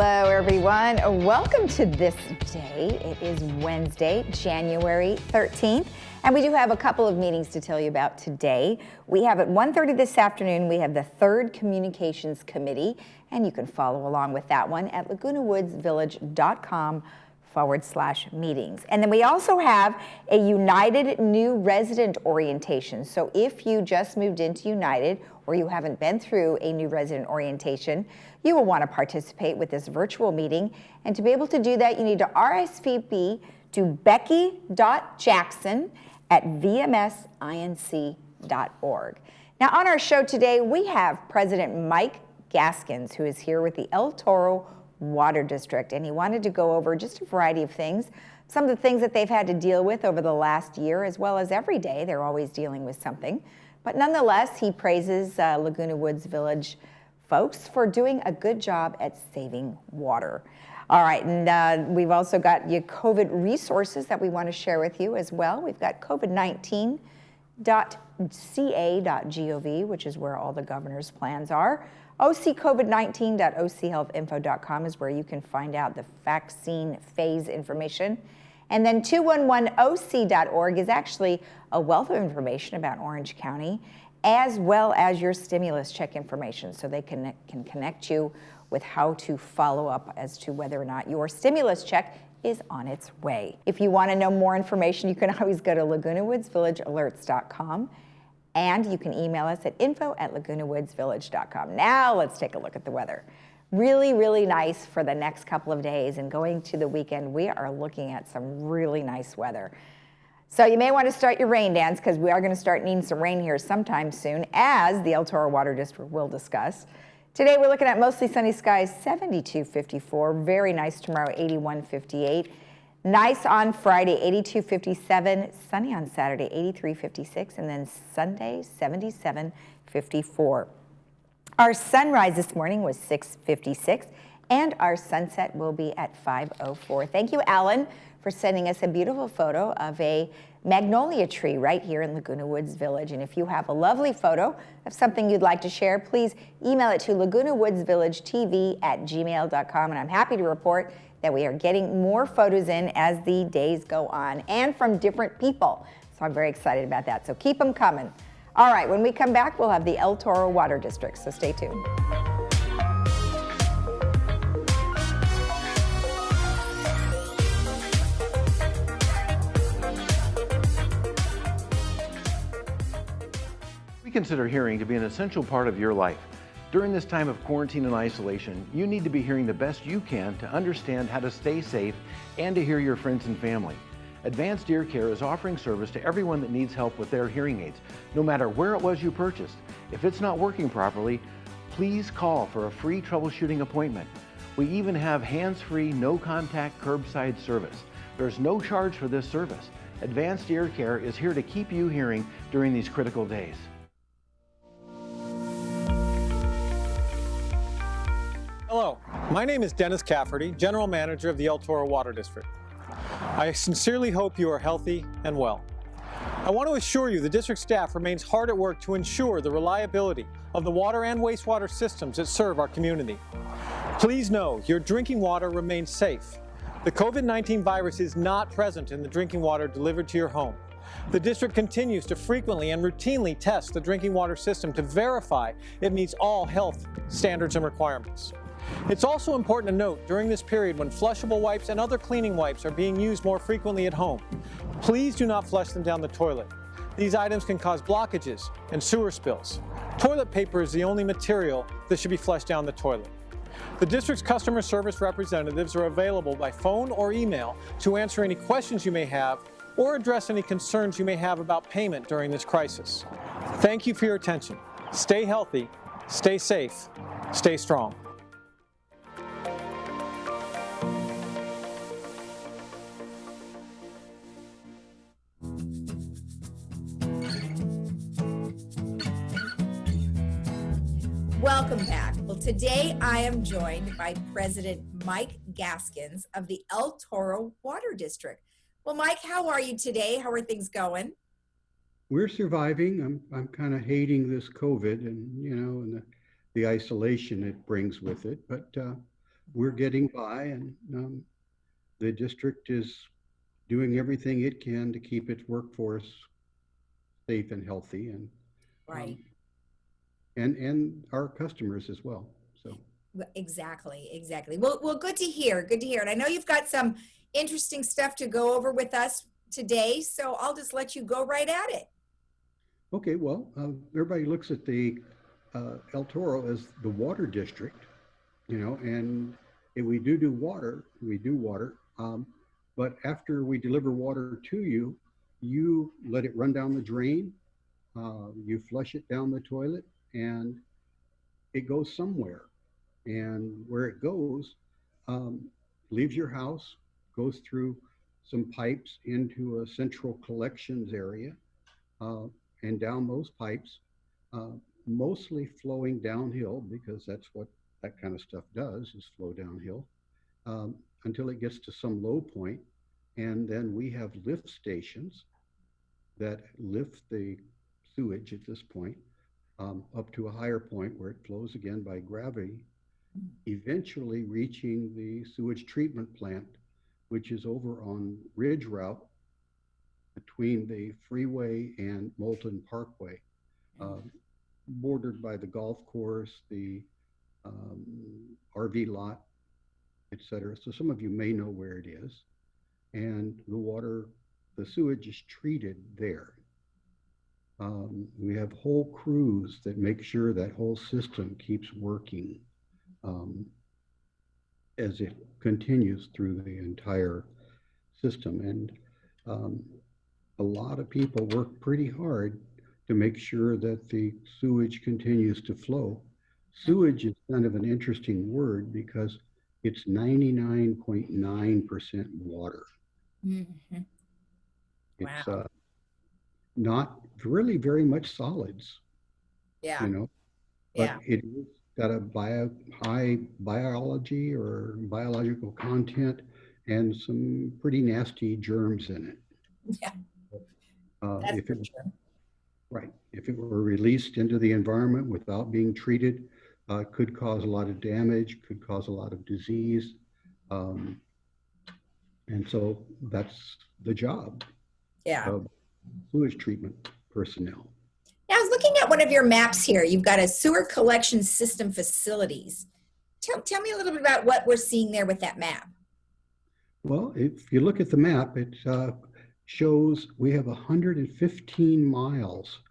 Hello, everyone. Welcome to This Day. It is Wednesday, January 13th, and we do have a couple of meetings to tell you about today. We have at 1:30 this afternoon, we have the third Communications Committee, and you can follow along with that one at lagunawoodsvillage.com/meetings. And then we also have a United New Resident Orientation. So if you just moved into United or you haven't been through a new resident orientation, you will want to participate with this virtual meeting. And to be able to do that, you need to RSVP to becky.jackson@vmsinc.org. Now on our show today, we have President Mike Gaskins, who is here with the El Toro Water District, and he wanted to go over just a variety of things, some of the things that they've had to deal with over the last year, as well as every day. They're always dealing with something. But nonetheless, he praises Laguna Woods Village folks for doing a good job at saving water. All right, and we've also got your COVID resources that we want to share with you as well. We've got covid19.ca.gov, which is where all the governor's plans are. occovid19.ochealthinfo.com is where you can find out the vaccine phase information. And then 211oc.org is actually a wealth of information about Orange County, as well as your stimulus check information, so they can connect you with how to follow up as to whether or not your stimulus check is on its way. If you want to know more information, you can always go to lagunawoodsvillagealerts.com, and you can email us at info@lagunawoodsvillage.com. Now let's take a look at the weather. Really, really nice for the next couple of days, and going to the weekend, we are looking at some really nice weather. So you may want to start your rain dance, because we are going to start needing some rain here sometime soon, as the El Toro Water District will discuss. Today we're looking at mostly sunny skies, 72-54. Very nice tomorrow, 81-58. Nice on Friday, 82-57. Sunny on Saturday, 83-56. And then Sunday, 77-54. Our sunrise this morning was 6:56, and our sunset will be at 5:04. Thank you, Alan, for sending us a beautiful photo of a magnolia tree right here in Laguna Woods Village. And if you have a lovely photo of something you'd like to share, please email it to lagunawoodsvillagetv@gmail.com. And I'm happy to report that we are getting more photos in as the days go on, and from different people. So I'm very excited about that. So keep them coming. All right, when we come back, we'll have the El Toro Water District, so stay tuned. We consider hearing to be an essential part of your life. During this time of quarantine and isolation, you need to be hearing the best you can to understand how to stay safe and to hear your friends and family. Advanced Ear Care is offering service to everyone that needs help with their hearing aids, no matter where it was you purchased. If it's not working properly, please call for a free troubleshooting appointment. We even have hands-free, no-contact curbside service. There's no charge for this service. Advanced Ear Care is here to keep you hearing during these critical days. Hello, my name is Dennis Cafferty, General Manager of the El Toro Water District. I sincerely hope you are healthy and well. I want to assure you the district staff remains hard at work to ensure the reliability of the water and wastewater systems that serve our community. Please know your drinking water remains safe. The COVID-19 virus is not present in the drinking water delivered to your home. The district continues to frequently and routinely test the drinking water system to verify it meets all health standards and requirements. It's also important to note during this period when flushable wipes and other cleaning wipes are being used more frequently at home, please do not flush them down the toilet. These items can cause blockages and sewer spills. Toilet paper is the only material that should be flushed down the toilet. The district's customer service representatives are available by phone or email to answer any questions you may have or address any concerns you may have about payment during this crisis. Thank you for your attention. Stay healthy, stay safe, stay strong. Welcome back. Well, today I am joined by President Mike Gaskins of the El Toro Water District. Well, Mike, how are you today? How are things going? We're surviving. I'm kind of hating this COVID and, and the isolation it brings with it. But we're getting by, and the district is doing everything it can to keep its workforce safe and healthy, and Right. and our customers as well. So Exactly. Well, good to hear. Good to hear. And I know you've got some interesting stuff to go over with us today, so I'll just let you go right at it. okay, well, everybody looks at the El Toro as the water district, and if we do water, but after we deliver water to you, you let it run down the drain, you flush it down the toilet, and it goes somewhere. And where it goes, um, leaves your house, goes through some pipes into a central collections area, uh, and down those pipes, uh, mostly flowing downhill, because that's what that kind of stuff does, is flow downhill, um, until it gets to some low point. And then we have lift stations that lift the sewage at this point, up to a higher point where it flows again by gravity, eventually reaching the sewage treatment plant, which is over on Ridge Route between the freeway and Moulton Parkway, bordered by the golf course, the RV lot, etc. So some of you may know where it is. And the sewage is treated there. We have whole crews that make sure that whole system keeps working as it continues through the entire system. And a lot of people work pretty hard to make sure that the sewage continues to flow. Sewage is kind of an interesting word because it's 99.9% water. Mm-hmm. It's Wow. not really very much solids, Yeah. but Yeah. it's got a high biology or biological content and some pretty nasty germs in it. Yeah. If it For sure. Right, if it were released into the environment without being treated, could cause a lot of damage, could cause a lot of disease, and so that's the job Yeah. of sewage treatment personnel. Now, I was looking at one of your maps here. You've got a sewer collection system facilities. Tell me a little bit about what we're seeing there with that map. Well, if you look at the map, it shows we have 115 miles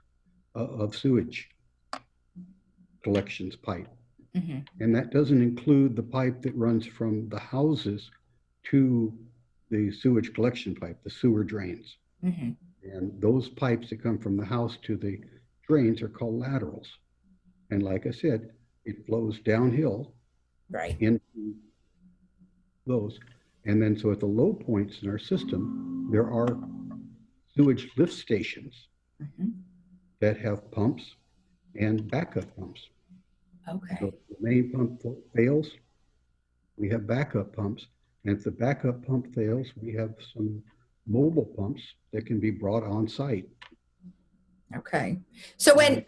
of sewage collections pipe. Mm-hmm. And that doesn't include the pipe that runs from the houses to the sewage collection pipe, the sewer drains. Mm-hmm. And those pipes that come from the house to the drains are called laterals. And like I said, it flows downhill Right. into those. And then so at the low points in our system, there are sewage lift stations Mm-hmm. that have pumps and backup pumps. Okay. So if the main pump fails, we have backup pumps. And if the backup pump fails, we have some mobile pumps that can be brought on site. Okay. So when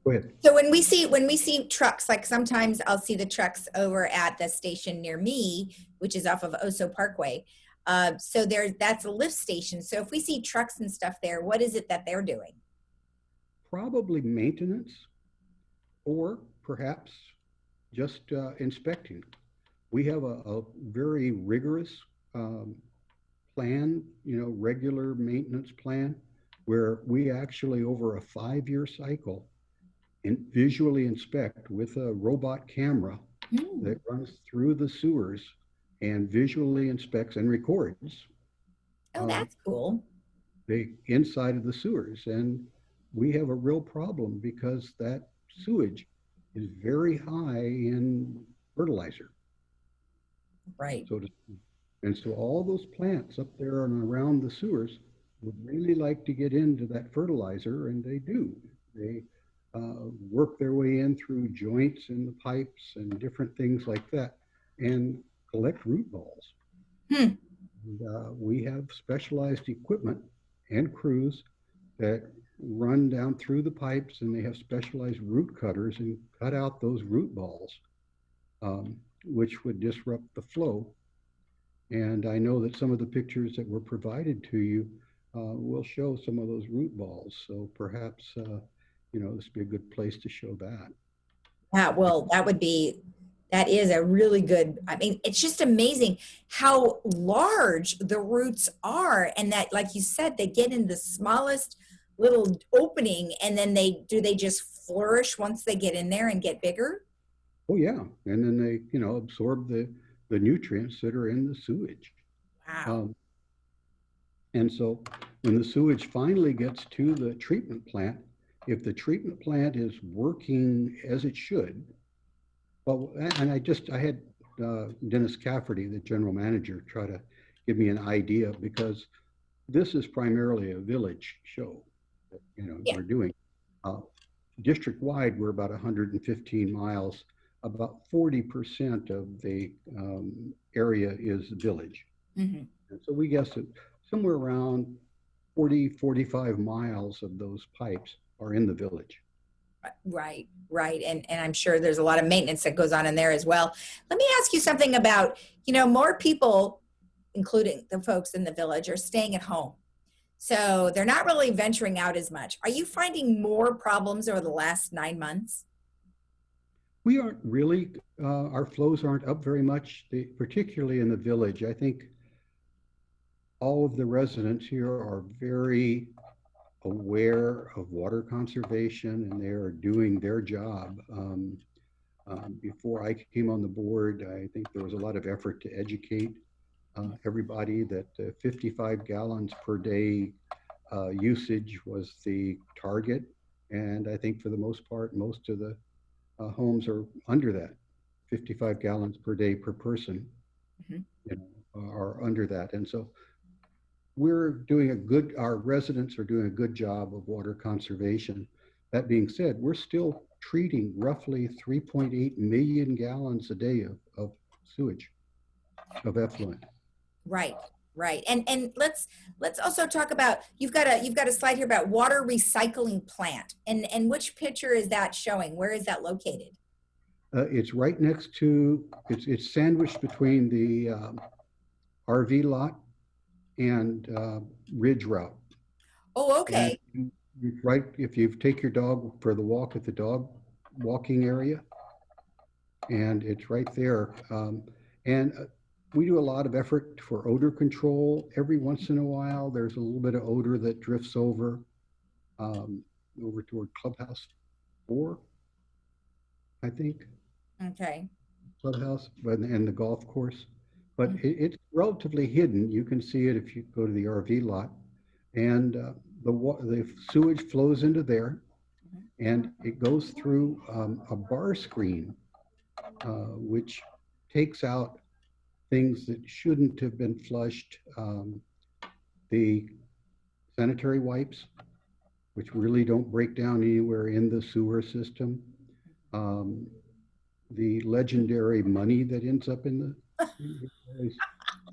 Go ahead. So when we see trucks, like sometimes I'll see the trucks over at the station near me, which is off of Oso Parkway. So that's a lift station. So if we see trucks and stuff there, what is it that they're doing? Probably maintenance, or perhaps just inspecting. We have a very rigorous plan, regular maintenance plan, where we actually over a 5-year cycle and visually inspect with a robot camera that runs through the sewers and visually inspects and records. Oh, that's cool. The inside of the sewers. And we have a real problem because that sewage is very high in fertilizer. Right. And so all those plants up there and around the sewers would really like to get into that fertilizer, and they do. They work their way in through joints in the pipes and different things like that and collect root balls. And, we have specialized equipment and crews that run down through the pipes, and they have specialized root cutters and cut out those root balls. which would disrupt the flow. And I know that some of the pictures that were provided to you will show some of those root balls. So perhaps, this would be a good place to show that. Yeah, well, that is a really good, I mean, it's just amazing how large the roots are. And that, like you said, they get in the smallest little opening, and then do they just flourish once they get in there and get bigger? Oh yeah. And then they, absorb the nutrients that are in the sewage. Wow. And so when the sewage finally gets to the treatment plant, if the treatment plant is working as it should, well, and I had Dennis Cafferty, the general manager, try to give me an idea, because this is primarily a village show that, Yeah. we're doing. District-wide, we're about 115 miles. About 40% of the area is village. Mm-hmm. And so we guess that somewhere around 40, 45 miles of those pipes are in the village. Right. And I'm sure there's a lot of maintenance that goes on in there as well. Let me ask you something about, more people, including the folks in the village, are staying at home. So they're not really venturing out as much. Are you finding more problems over the last 9 months? We aren't really, our flows aren't up very much, particularly in the village. I think all of the residents here are very aware of water conservation, and they are doing their job. Before I came on the board, I think there was a lot of effort to educate everybody that 55 gallons per day usage was the target. And I think for the most part, most of the homes are under that. 55 gallons per day per person are under that. And so our residents are doing a good job of water conservation. That being said, we're still treating roughly 3.8 million gallons a day of sewage, of effluent. Right. And let's also talk about, you've got a slide here about water recycling plant. And which picture is that showing? Where is that located? It's right next to, it's sandwiched between the RV lot and Ridge Route. Oh, okay. And right, if you take your dog for the walk at the dog walking area, and it's right there. And we do a lot of effort for odor control. Every once in a while, there's a little bit of odor that drifts over toward Clubhouse 4, I think. Okay. Clubhouse and the golf course. But it's relatively hidden. You can see it if you go to the RV lot. And the sewage flows into there, and it goes through a bar screen, which takes out things that shouldn't have been flushed. The sanitary wipes, which really don't break down anywhere in the sewer system. The legendary money that ends up in the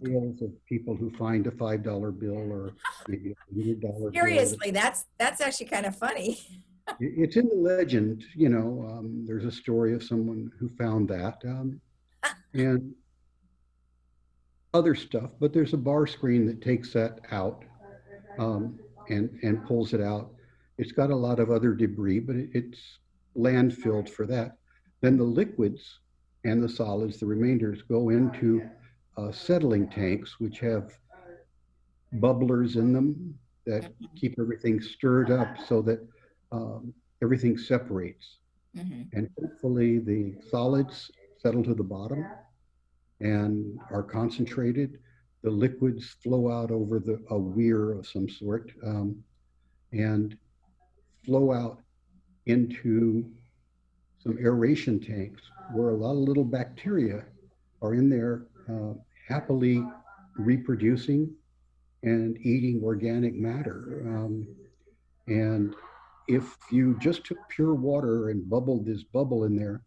sales of people who find a $5 bill or maybe a $100 Seriously, bill. That's actually kind of funny. It's in the legend, there's a story of someone who found that and other stuff, but there's a bar screen that takes that out and pulls it out. It's got a lot of other debris, but it's landfilled for that. Then the liquids and the solids, the remainders, go into settling tanks, which have bubblers in them that keep everything stirred up so that everything separates. And hopefully the solids settle to the bottom and are concentrated. The liquids flow out over a weir of some sort and flow out into some aeration tanks where a lot of little bacteria are in there happily reproducing and eating organic matter. And if you just took pure water and bubbled this bubble in there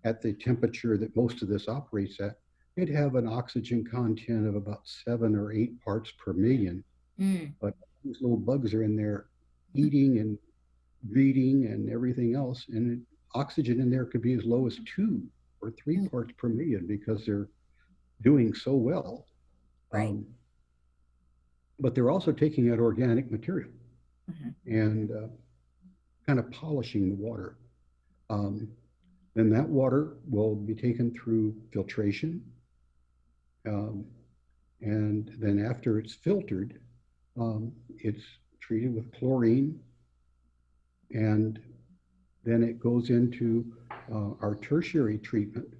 at the temperature that most of this operates at, it'd have an oxygen content of about 7 or 8 parts per million. But these little bugs are in there eating and breeding and everything else. And oxygen in there could be as low as 2 or 3 parts per million because they're doing so well. Right. But they're also taking out organic material and kind of polishing the water. Then that water will be taken through filtration. And then after it's filtered, it's treated with chlorine. And then it goes into our tertiary treatment.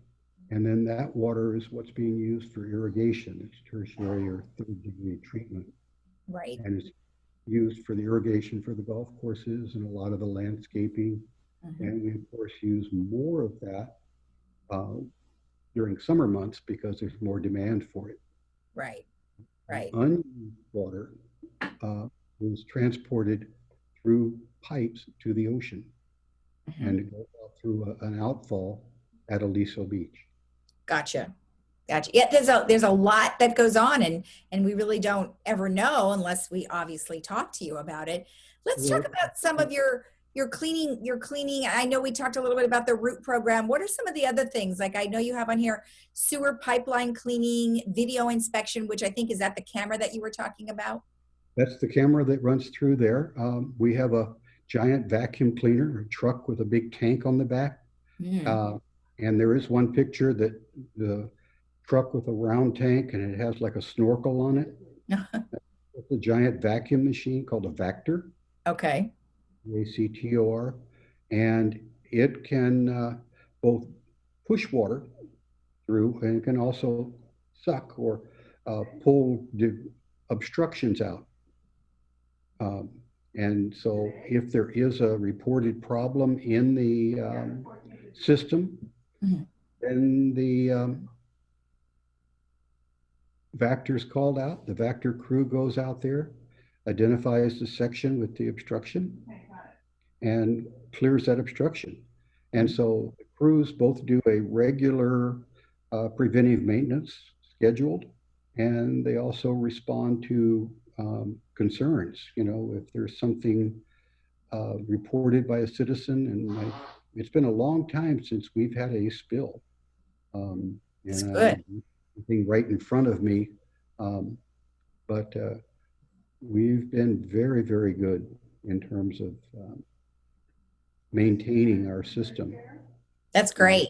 And then that water is what's being used for irrigation. It's tertiary or third degree treatment. Right. And it's used for the irrigation for the golf courses and a lot of the landscaping. And we, of course, use more of that during summer months because there's more demand for it. Right. Right. Unused water is transported through pipes to the ocean, and it goes out through an outfall at Aliso Beach. Gotcha. Gotcha. Yeah, there's a lot that goes on, and we really don't ever know unless we obviously talk to you about it. Let's talk about some of your cleaning. I know we talked a little bit about the root program. What are some of the other things? Like I know you have on here sewer pipeline cleaning, video inspection, which I think is that the camera that you were talking about? That's the camera that runs through there. We have a giant vacuum cleaner, a truck with a big tank on the back. And there is one picture that the truck with a round tank and it has like a snorkel on it. It's a giant vacuum machine called a Vactor. Okay. VACTOR, and it can both push water through and it can also suck or pull the obstructions out. And so if there is a reported problem in the system, then the Vactor's called out. The Vactor crew goes out there, identifies the section with the obstruction, and clears that obstruction. And so the crews both do a regular preventive maintenance scheduled, and they also respond to concerns. You know, if there's something reported by a citizen, and it's been a long time since we've had a spill. That's good. Something right in front of me, but we've been very, very good in terms of maintaining our system. That's great.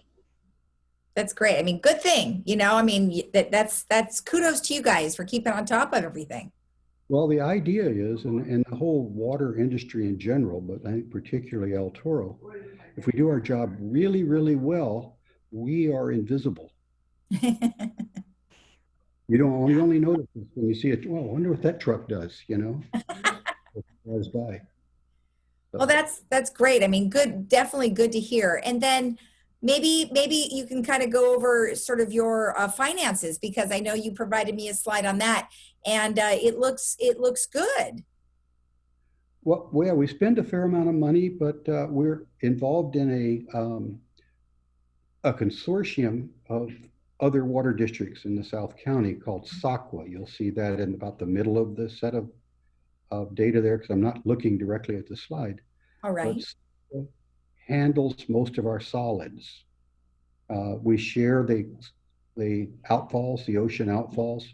That's great. I mean, good thing, you know, I mean, that's kudos to you guys for keeping on top of everything. Well, the idea is, and the whole water industry in general, but I think particularly El Toro, if we do our job really, really well, we are invisible. You only notice this when you see it. Well, I wonder what that truck does, you know, it goes by. Well, that's great. I mean, good, definitely good to hear. And then maybe you can kind of go over sort of your finances, because I know you provided me a slide on that, and it looks good. Well, yeah, we spend a fair amount of money, but we're involved in a consortium of other water districts in the South County called SACWA. You'll see that in about the middle of the set of data there, because I'm not looking directly at the slide. All right. But SACWA handles most of our solids. We share the outfalls, the ocean outfalls.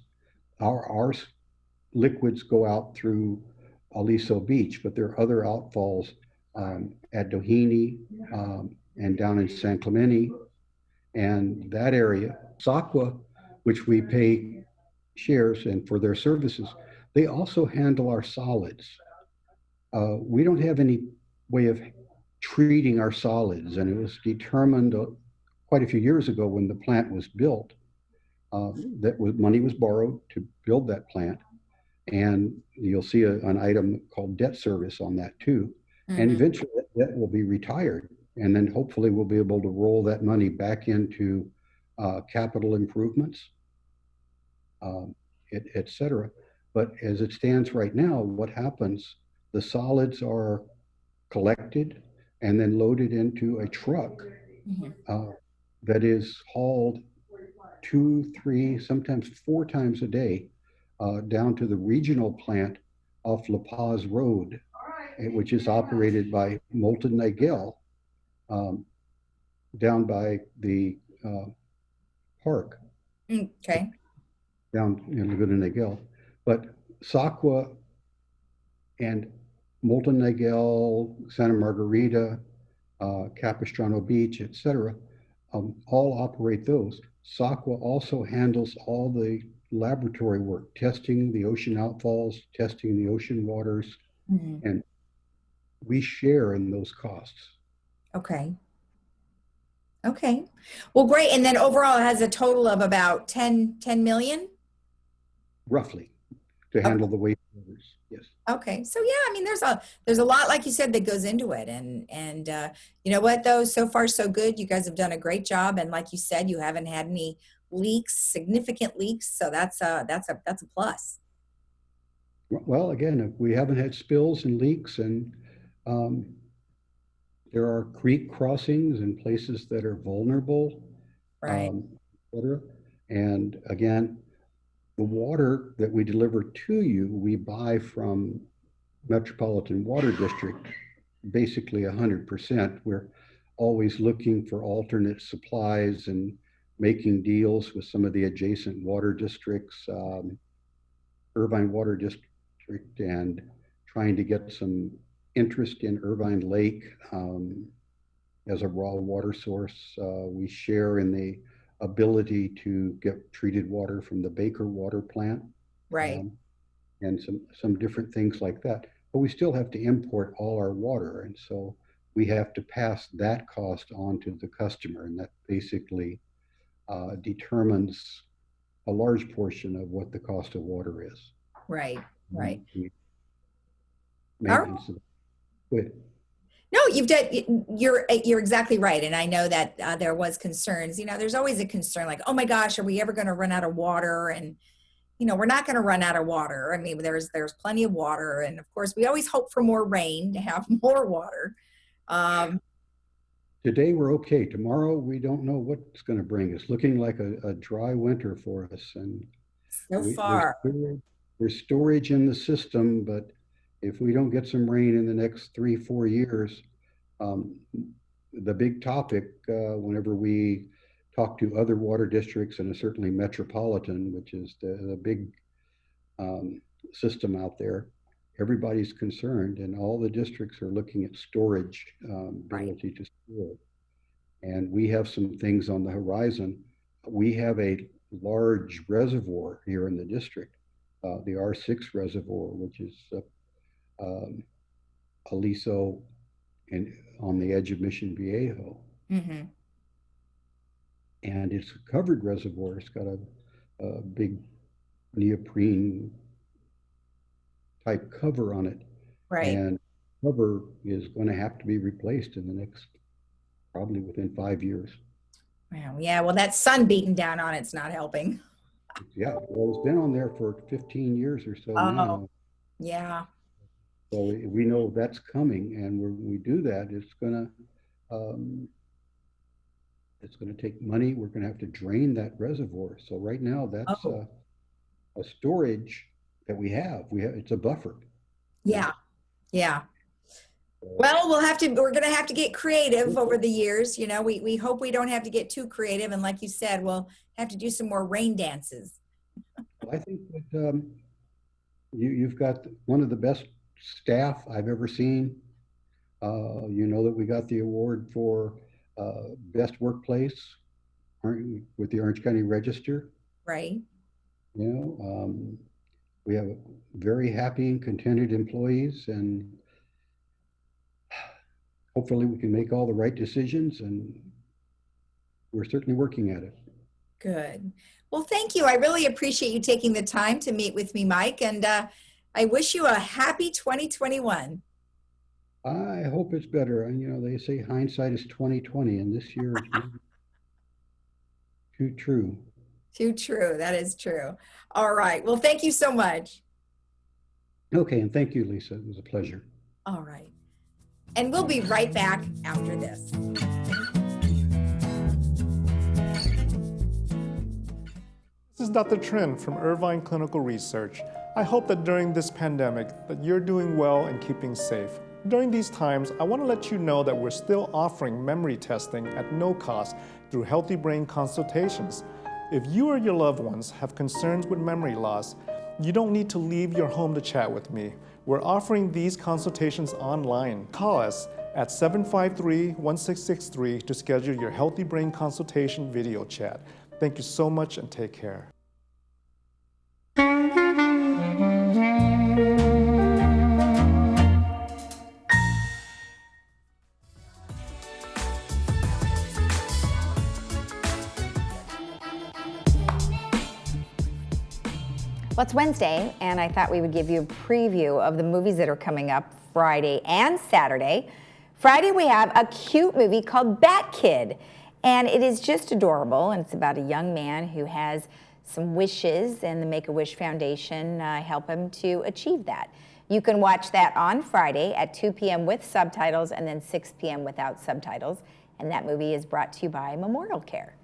Our liquids go out through Aliso Beach, but there are other outfalls at Doheny and down in San Clemente and that area. SACWA, which we pay shares and for their services, they also handle our solids. We don't have any way of treating our solids, and it was determined quite a few years ago when the plant was built that money was borrowed to build that plant, and you'll see an item called debt service on that too. And eventually that debt will be retired, and then hopefully we'll be able to roll that money back into capital improvements, et cetera. But as it stands right now, what happens, the solids are collected and then loaded into a truck that is hauled 2, 3, sometimes 4 times a day down to the regional plant off La Paz Road, which is operated by Molten Nagel down by the park Okay. down in Laguna Niguel. But Sakwa and Molten Niguel, Santa Margarita, Capistrano Beach, etc., all operate those. Sakwa also handles all the laboratory work, testing the ocean outfalls, testing the ocean waters, Mhm. and we share in those costs. Okay. Okay. Well, great. And then overall it has a total of about 10 million? Roughly, to handle the wastewaters. Yes. Okay. So yeah, I mean, there's a lot, like you said, that goes into it. And you know what though, so far so good. You guys have done a great job. And like you said, you haven't had any leaks, significant leaks. So that's a plus. Well, again, we haven't had spills and leaks, and there are creek crossings and places that are vulnerable, Right. et cetera. And again, the water that we deliver to you, we buy from Metropolitan Water District, basically 100%. We're always looking for alternate supplies and making deals with some of the adjacent water districts, Irvine Water District, and trying to get some interest in Irvine Lake as a raw water source. We share in the ability to get treated water from the Baker water plant, Right. and some different things like that. But we still have to import all our water, and so we have to pass that cost on to the customer, and that basically determines a large portion of what the cost of water is. Right. Right. Maintenance of it. No, you're exactly right. And I know that there was concerns, you know, there's always a concern like, oh my gosh, are we ever going to run out of water? And, you know, we're not going to run out of water. I mean, there's plenty of water. And of course we always hope for more rain to have more water. Today we're okay. Tomorrow we don't know what's going to bring. It's looking like a dry winter for us. And so far there's storage in the system, but if we don't get some rain in the next 3-4 years, the big topic, whenever we talk to other water districts, and certainly Metropolitan, which is the big system out there, everybody's concerned, and all the districts are looking at storage, ability to store. And we have some things on the horizon. We have a large reservoir here in the district, the R6 reservoir, which is Aliso and on the edge of Mission Viejo. Mm-hmm. And it's a covered reservoir. It's got a big neoprene type cover on it. Right. And cover is going to have to be replaced in the next, probably within 5 years. Wow. Yeah. Well, that sun beating down on it's not helping. Yeah. Well, it's been on there for 15 years or so now. Yeah. So we know that's coming, and when we do that, it's going to take money. We're going to have to drain that reservoir. So right now, that's a storage that we have. It's a buffer. Yeah. Yeah. Well, we're going to have to get creative over the years. You know, we hope we don't have to get too creative. And like you said, we'll have to do some more rain dances. I think that you've got one of the best staff I've ever seen. You know that we got the award for best workplace with the Orange County Register. Right. You know, we have very happy and contented employees, and hopefully we can make all the right decisions, and we're certainly working at it. Good. Well, thank you. I really appreciate you taking the time to meet with me, Mike, and I wish you a happy 2021. I hope it's better. And you know, they say hindsight is 20/20, and this year is too true. Too true. That is true. All right. Well, thank you so much. Okay, and thank you, Lisa. It was a pleasure. All right. And we'll be right back after this. This is Dr. Trin from Irvine Clinical Research. I hope that during this pandemic that you're doing well and keeping safe. During these times, I want to let you know that we're still offering memory testing at no cost through Healthy Brain consultations. If you or your loved ones have concerns with memory loss, you don't need to leave your home to chat with me. We're offering these consultations online. Call us at 753-1663 to schedule your Healthy Brain consultation video chat. Thank you so much and take care. Well, it's Wednesday, and I thought we would give you a preview of the movies that are coming up Friday and Saturday. Friday, we have a cute movie called Bat Kid, and it is just adorable, and it's about a young man who has some wishes, and the Make-A-Wish Foundation help him to achieve that. You can watch that on Friday at 2 p.m. with subtitles and then 6 p.m. without subtitles, and that movie is brought to you by Memorial Care.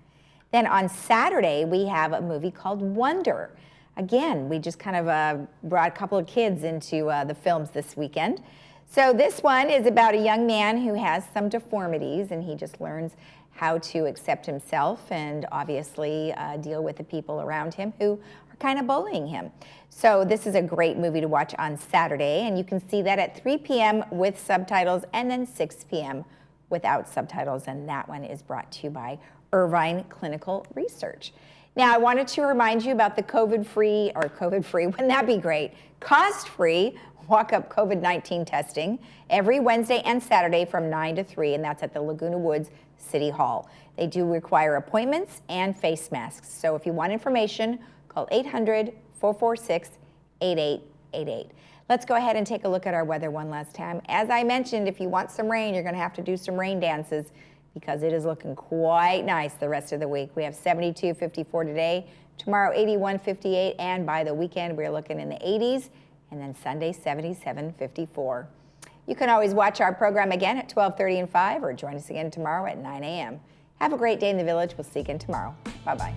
Then on Saturday, we have a movie called Wonder. Again, we just kind of brought a couple of kids into the films this weekend. So this one is about a young man who has some deformities, and he just learns how to accept himself and obviously deal with the people around him who are kind of bullying him. So this is a great movie to watch on Saturday, and you can see that at 3 p.m. with subtitles and then 6 p.m. without subtitles, and that one is brought to you by Irvine Clinical Research. Now, I wanted to remind you about the COVID-free, wouldn't that be great, cost-free walk-up COVID-19 testing every Wednesday and Saturday from 9 to 3, and that's at the Laguna Woods City Hall. They do require appointments and face masks. So if you want information, call 800-446-8888. Let's go ahead and take a look at our weather one last time. As I mentioned, if you want some rain, you're going to have to do some rain dances, because it is looking quite nice the rest of the week. We have 72, 54 today, tomorrow 81, 58, and by the weekend we're looking in the 80s, and then Sunday 77, 54. You can always watch our program again at 12:30 and 5, or join us again tomorrow at 9 a.m. Have a great day in the village. We'll see you again tomorrow. Bye-bye.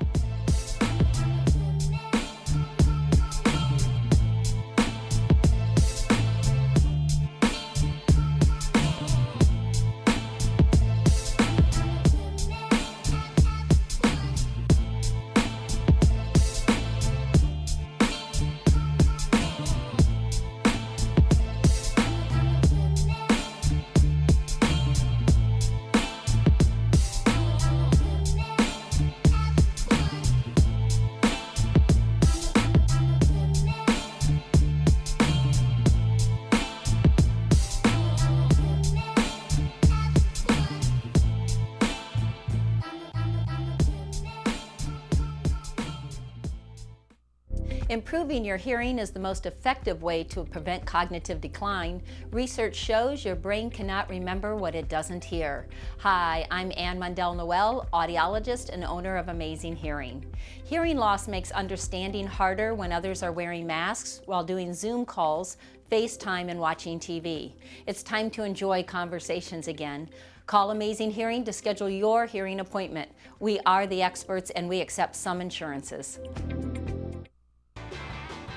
Improving your hearing is the most effective way to prevent cognitive decline. Research shows your brain cannot remember what it doesn't hear. Hi, I'm Ann Mundell-Noel, audiologist and owner of Amazing Hearing. Hearing loss makes understanding harder when others are wearing masks while doing Zoom calls, FaceTime, and watching TV. It's time to enjoy conversations again. Call Amazing Hearing to schedule your hearing appointment. We are the experts and we accept some insurances.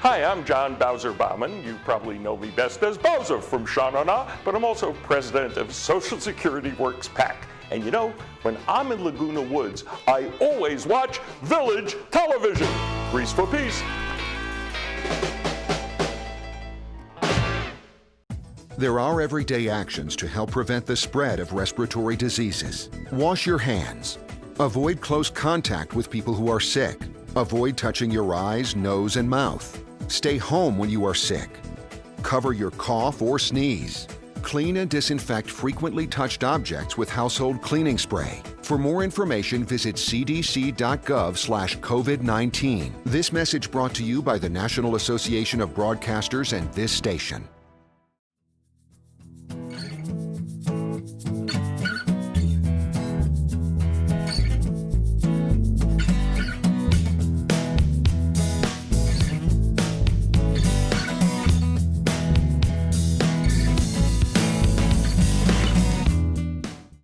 Hi, I'm John Bowser-Bauman. You probably know me best as Bowser from Sha-Na-Na, but I'm also president of Social Security Works PAC. And you know, when I'm in Laguna Woods, I always watch Village Television. Grease for peace. There are everyday actions to help prevent the spread of respiratory diseases. Wash your hands. Avoid close contact with people who are sick. Avoid touching your eyes, nose, and mouth. Stay home when you are sick. Cover your cough or sneeze. Clean and disinfect frequently touched objects with household cleaning spray. For more information, visit cdc.gov/COVID-19. This message brought to you by the National Association of Broadcasters and this station.